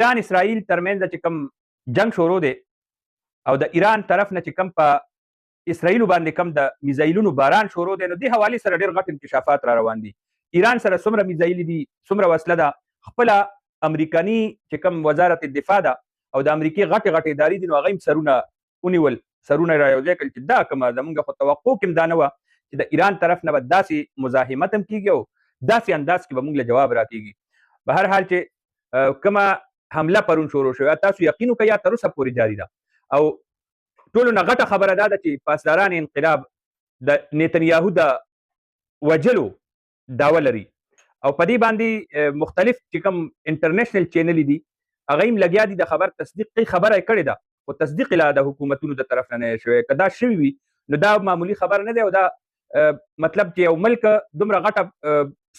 ایران اسرائیل ترمنځ چې کوم جنگ شروع دی او د ایران طرف نه چې کوم په اسرائیل باندې کوم د میزایلونو باران شروع دی، نو دې حوالې سره ډېر غټ انکشافات را روان دي. ایران سره څومره میزایل دي، څومره وسله ده، خپله امریکاني چې کوم وزارت دفاع ده او د امریکې غټې غټې ادارې دي، نو هغه هم سرونه ونیول، سرونه را یو ځای کړل چې دا کومه زمونږ خو توقع کې هم دا نه وه چې د ایران طرف نه به داسې مزاحمت هم کېږي او داسې انداز کې به موږ له جواب راکېږي. به هر حال چې کومه حمله پرون شروع شوې، تاسو یقین وکړئ یا تر اوسه پورې جاري ده. او ټولو نه غټه خبره دا ده چې پاسداران انقلاب د نیتنیاهو د وجلو دعوه لري او په دې باندې مختلف چې کوم انټرنیشنل چینل دي هغه هم لګیا دي د خبر تصدیق کوي. خبره یې کړې ده خو تصدیق لا د حکومتونو د طرف نه نه شوی. که دا شوي وي نو دا معمولی خبر نه دی او دا مطلب چې یو ملک دومره غټه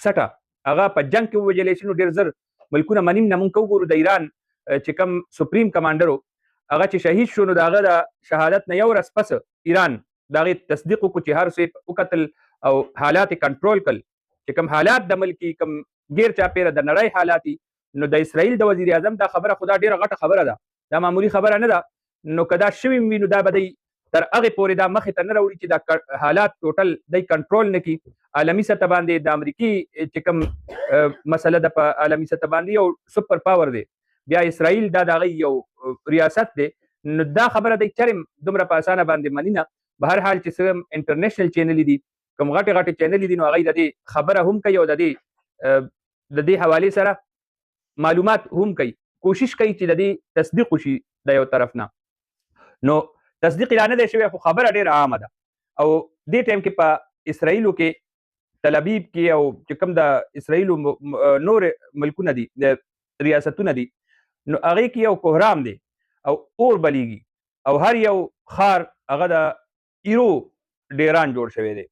سټه هغه په جنگ کې ووژلی شي، نو ډېر زر ملکونه منیم نه مونږ وګورو. د ایران چې کوم سپریم کمانډر هغه چې شهید شو، نو د هغه د شهادت نه یو ورځ پس ایران د هغې تصدیق وکړو چې هر څه وکتل او حالات یې کنټرول کړل. چې کوم حالات د ملکي کوم غیر چاپېره د نړۍ حالات دي، نو د اسرائیل د وزیر اعظم دا خبره خو دا ډېره غټه خبره ده، دا معمولی خبره نه ده. نو که دا شوي وي نو دا به دی تر هغې پورې دا مخې ته نه راوړي چې دا حالات ټوټل دی کنټرول نه کړي. عالمي سطح باندې د امریکې چې کوم مسله ده په عالمي سطح باندې یو سپر پاور دی، بیا اسرائیل دا د هغې یو ریاست دی، نو دا خبره دی چرې دومره په اسانه باندې مني نه. به هر حال چې څه انټرنیشنل چینل دي، کوم غټې غټې چینل دي، نو هغوی د دې خبره هم کوي او د دې حوالې سره معلومات هم کوي، کوشش کوي چې د دې تصدیق وشي د یو طرف نه. نو تصدیق لا نه دی شوی، خو خبره ډېره عامه ده. او دې ټایم کې په اسرائیلو کې تل ابیب کې او چې کوم د اسرائیلو نور ملکونه دي، ریاستونه دي، نو هغې کې یو کوهرام دی او اور بلیږي او هر یو ښار هغه د ایرو ډیران جوړ شوی دی.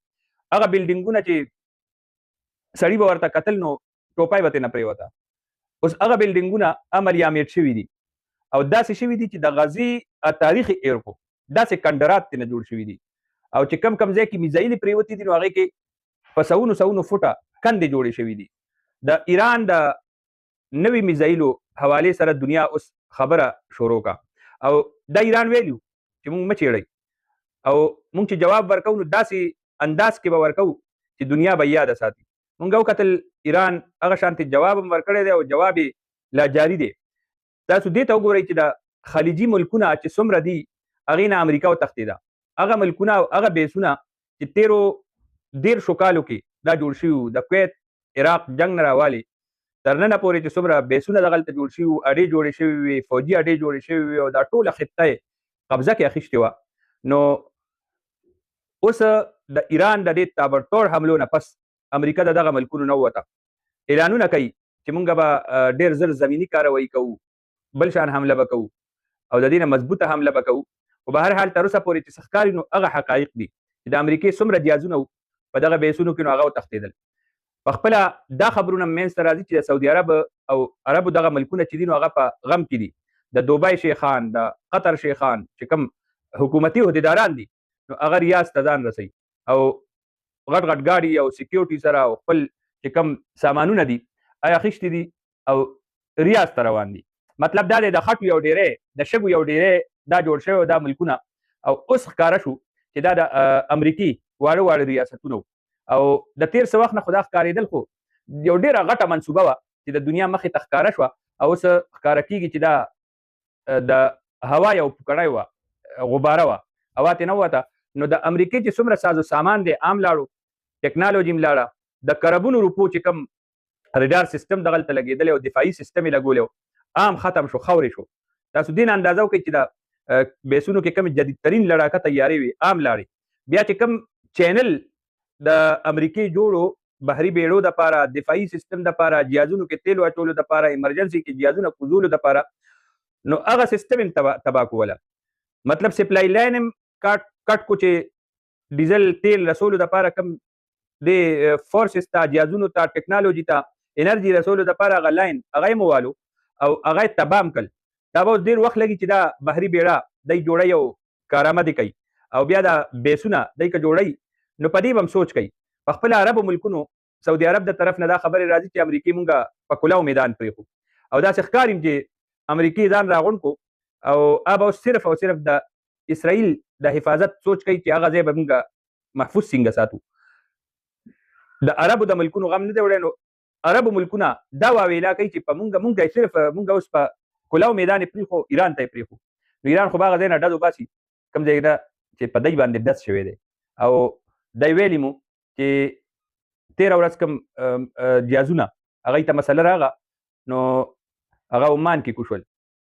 هغه بلډینګونه چې سړي به ورته کتل نو ټوپای به ترې نه پرېوته. اوس هغه بلډینګونه امر یامیټ شوي دي او داسې شوي دي چې د غزې تاریخي ایرکو داسې کندرات ترې نه جوړ شوي دي او چې کم کم ځای کې میزایلې پرېوتې دي، نو هغې کې په سوونو سوونو فوټه کندې جوړې شوي دي. د ایران د نوي میزایلو حوالې سره دنیا اوس خبره شروع کا او دا ایران ویلو چې مونږ مه چیړئ او مونږ چې جواب ورکو نو داسې انداز کې به ورکو چې دنیا به یاده ساتي. مونږ وکتل ایران هغه شانتې جواب هم ورکړی دی او جواب یې لا جاري دی. تاسو دې ته وګورئ چې د خلیجي ملکونه چې څومره دي هغې نه امریکا وتښتېده. هغه ملکونه او هغه بیسونه چې تېرو 13 کالو کې دا جوړ شوي وو، د کویت عراق جنګ نه راوالې تر ننه پورې چې څومره بیسونه دغلته جوړ شوي وو، اډې جوړې شوي وې، فوجي اډې جوړې شوي وې او دا ټوله خطه یې قبضه کې اخیستې وه. نو اوس د ایران د دې تابړتوړ حملو نه پس امریکا د دغه ملکونو نه ووته، اعلانونه کوي چې مونږ به ډېر زر زمیني کاروایي کوو، بل شان حمله به کوو او د دې نه مضبوطه حمله به کوو. خو به هر حال تر اوسه پورې چې څه ښکاري نو هغه حقایق دي چې د امریکې څومره جیازونه وو په دغه بیسونو کې، نو هغه وتښتېدل. په خپله دا خبرونه منځته راځي چې د سعودي عرب او عربو دغه ملکونه چې دي نو هغه په غم کې دي. د دوبۍ شیخان، د قطر شیخان چې کوم حکومتي عهدیداران دي، نو هغه ریاض ته ځان رسوي او غټ غټ ګاډي او سکیورټي سره او خپل چې کوم سامانونه دي هغه اخیستي دي او ریاض ته روان دي. مطلب دا دی د خټو یو ډیری، د شګو یو ډیری دا جوړ شوی دا ملکونه، او اوس ښکاره شو چې دا د امریکې واړه واړه ریاستونه او د تیر څه وخت نه خو دا ښکارېدل، خو یو ډېره غټه منصوبه وه چې د دنیا مخې ته ښکاره شوه او اوس ښکاره کېږي چې دا د هوا یو پوکړی وه، غباره وه، هوا ترې نه ووته. نو د امریکې چې څومره ساز و سامان دی عام لاړو، ټکنالوژي هم لاړه، د کربونو روپو چې کوم ریډار سیستم دغلته لګېدلی او دفاعي سیستم یې لګولی عام ختم شو، خورې شو. تاسو دې نه اندازه وکړئ چې د بیسونو کې کومې جدیدترین لړاکه تیارې وي عام لاړې. بیا چې کوم چینل د امریکې جوړو بحري بیړو دپاره، دفاعي سیستم دپاره، جهازونو کې تیلو اچولو دپاره، ایمرجنسي کې جهازونه کوزولو دپاره، نو هغه سیستم هم تباه کوله. مطلب سپلای لاین هم کټ کو چې ډیزل تیل رسولو دپاره کوم د فورسز ته، جهازونو ته، ټکنالوژي ته انرژي رسولو دپاره هغه لاین هغه یې موالو او هغه یې تباه هم کړل. دا به اوس ډېر وخت لګي چې دا بحري بیړه دی جوړی او کارآمدې کوي او بیا دا بیسونه دی که جوړی، نو په دې به هم سوچ کوي. په خپل عربو ملکونو سعودي عرب د طرف نه دا خبرې راځي چې امریکې مونږ په کلاو میدان پرېښو او داسې ښکاري چې امریکای ځان راغونډ کو او اب صرف او صرف د اسرائیل د حفاظت سوچ کوي چې هغه ځای به موږ محفوظ څنګه ساتو. د عربو د ملکونو غم نه دی وړی، نو عربو ملکونه دا واویلا کوي چې په موږ صرف موږ اوس په کلاو میدان یې پرېښو، ایران ته یې پرېښو. نو ایران خو به هغه ځای نه ډز وباسي کوم ځای نه چې په دی باندې ډز شوی دی. او دی ویلي مو چې تېره ورځ کوم جهازونه هغوی ته مسله راغله، نو هغه عمان کې کوشول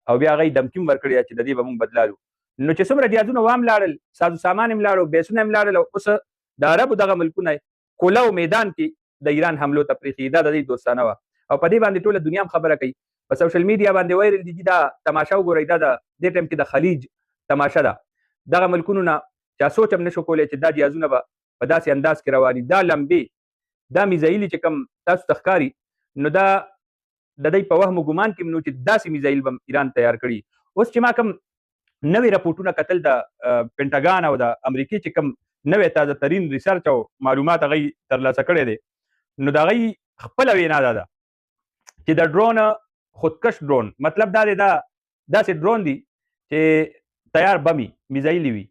او بیا هغوی دمکي هم ورکړې ده چې د دې به موږ بدلالو. نو چې څومره جهازونه وام لاړل، سازو سامان هم لاړو، بیسونه هم لاړل، او اوس د عربو دغه ملکونه کولو میدان کې د ایران حملو ته پرېښي. دا د دې دوستانه وه او په دې باندې ټوله دنیا هم خبره کوي. په سوشل میډیا باندې وایرل دي دا تماشه وګورئ، دا د دې ټایم کې د خلیج تماشه ده. دغه ملکونو نه چا سوچ هم نشو کولی چې دا جهازونه به په داسې انداز کې رواني، دا لمبې، دا میزایلي چې کوم تاسو ته ښکاري، نو دا د دوی په وهم و ګمان کې نو چې داسې میزایل به ایران تیار کړي. اوس چې ما کوم نوې راپورټونه کتل د پینټاګان او د امریکې چې کوم نوې تازه ترین ریسرچ او معلومات هغوی ترلاسه کړی دی، نو د هغوی خپله وینا دا ده چې د ډرون خودکش ډرون مطلب دا دی، دا داسې ډرون دی چې تیار بمي میزایلي وي.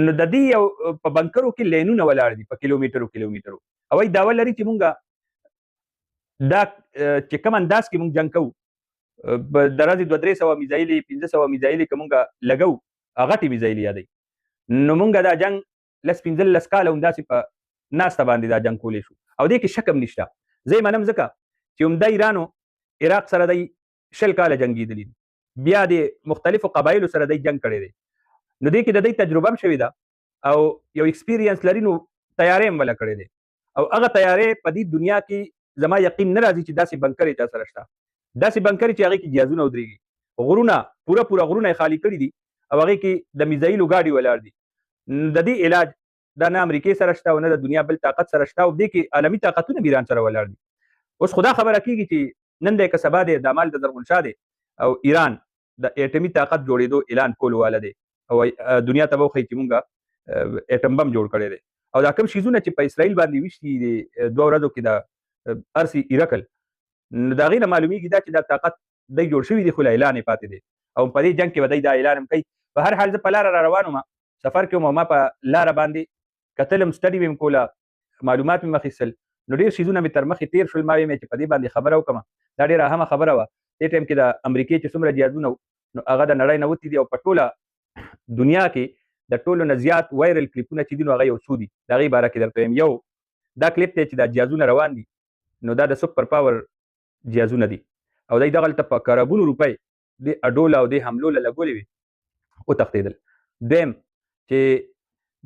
نو د دې یو په بنکرو کې لینونه ولاړ دي په کیلومیټرو او دا ول لري چې مونږ دا چې کوم انداز کې مونږ جنګ کوو، د ورځې 200-300 میزایلي 1500 میزایلي که مونږ لګو، غټې میزایلي یادوي، نو مونږ دا جنګ 15 کاله همداسې په ناسته باندې دا جنګ کولی شو. او دې کې شک هم نشته. زه یې منم ځکه چې عمده ایرانو عراق سره دی 20 کاله جنګېدلي دي، بیا د مختلفو قبایلو سره دی جنګ کړی دی. نو دې کې د دې تجربه هم شوې ده او یو ایکسپیرینس لري، نو تیاری هم ولا کړی دی. او هغه تیاری په دې دنیا کې زما یقین نه راځي چې داسې بنکر یې چا سره شته، داسې بنکر چې هغې کې جهازونه ودرېږي، غرونه پوره غرونه یې خالي کړي دي او هغې کې د میزایلو ګاډي ولاړ دي. د دې علاج دا نه امریکې سره شته او نه د دنیا بل طاقت سره شته، او دې کې عالمي طاقتونه هم ایران سره ولاړ دي. اوس خو دا خبره کېږي چې نن دی که سبا دی د مال د زرغونشاه دی او ایران د ایټمي طاقت جوړېدو اعلان کولو والا دی او دنیا ته به وښیي چې مونږ ایټم بم جوړ کړی دی. او دا کوم شیزونه چې په اسرائیل باندې ویشتي دي 2 ورځو کې د ارسي ایرکل، نو د هغې نه معلومیږي دا چې دا طاقت دی جوړ شوي دي، خو لا اعلان یې پاتې دی او په دې جنګ کې به دی دا اعلان هم کوي. په هر حال زه په لاره را روان وم، سفر کې وم او ما په لاره باندې کتل هم، سټډي مې هم کوله، معلومات مې اخیستل، نو ډېر شیزونه مې تر مخې تېر شول. ما ویې چې په دې باندې خبره وکړم، دا ډېره اهمه خبره وه. دې ټایم کې د امریکې چې څومره جهازونه وو، نو هغه د نړۍ نه وتي دي او په ټوله دنیا کې د ټولو نه زیات وایرل کلیپونه چې دي نو هغه یو څو دي. د هغې باره کې درته وایم. یو دا کلیپ دی چې دا جهازونه روان دي، نو دا د سپر پاور جهازونه دي او دی دغلته په کربونو روپۍ د اډول او د حملو له لګولې وي وتښتېدل. دویم چې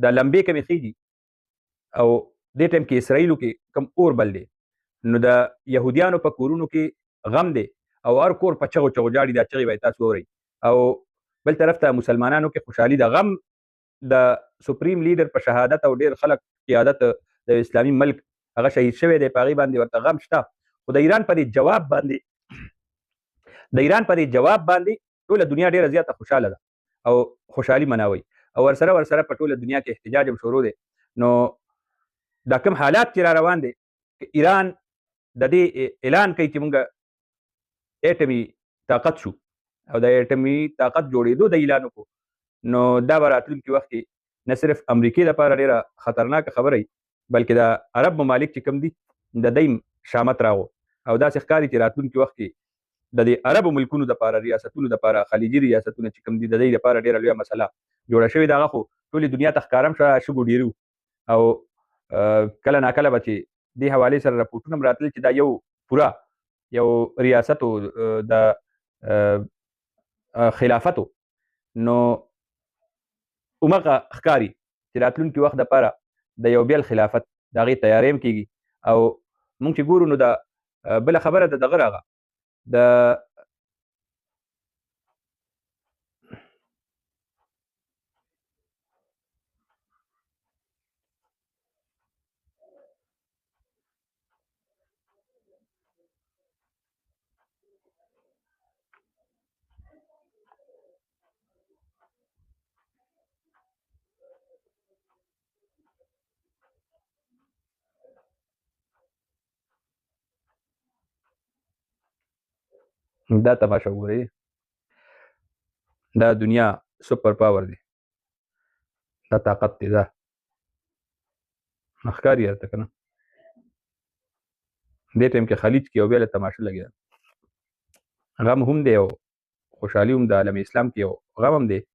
دا لمبې کمې خېږي او دې ټایم کې اسرائیلو کې کم اور بل دی، نو د یهودیانو په کورونو کې غم دی او هر کور په چغو جاړي، دا چغې به تاسو اورئ. او بل طرف ته مسلمانانو کې خوشحالي د غم د سپریم لیډر په شهادت او ډېر خلک قیادت د اسلامي ملک هغه شهید شوی دی، په هغې باندې ورته غم شته. خو د ایران په دې جواب باندې ټوله دنیا ډېره زیاته خوشحاله ده او خوشحالي مناوئ او ورسره په ټوله دنیا کې احتجاج هم شروع دی. نو دا کوم حالات چې را روان دی، ایران د دې اعلان کوي چې مونږ ایټمي طاقت شو او د ایټمي طاقت جوړېدو د اعلان وکړو، نو دا به راتلونکي وخت کې نه صرف امریکې لپاره ډېره خطرناکه خبره وي، بلکې د عرب ممالک چې کوم دي د دوی شامت راغو او داسې ښکاري چې راتلونکي وخت کې د دې عربو ملکونو دپاره، ریاستونو دپاره، خلیجي ریاستونه چې کوم دي د دوی دپاره ډېره لویه مسله جوړه شوې ده. هغه خو ټولې دنیا ته ښکاره هم شوه، شګو ډېرو او کله ناکله به چې دې حوالې سره راپورټونه هم راتلل چې دا یو پوره یو ریاست و د خلافتو، نو همغه ښکاري چې راتلونکي وخت دپاره د یو بیل خلافت د هغې تیاری هم کېږي. او مونږ چې ګورو نو د بله خبره د دغه راغه د دا تماشه وګورئ، دا دنیا سپر پاور دی، دا طاقت دی، دا ښکاري درته که نه. دې ټایم کې خلیج کې یو بیا له تماشه لګیا، غم هم دی او خوشحالي هم د عالم اسلام کې یو غم هم دی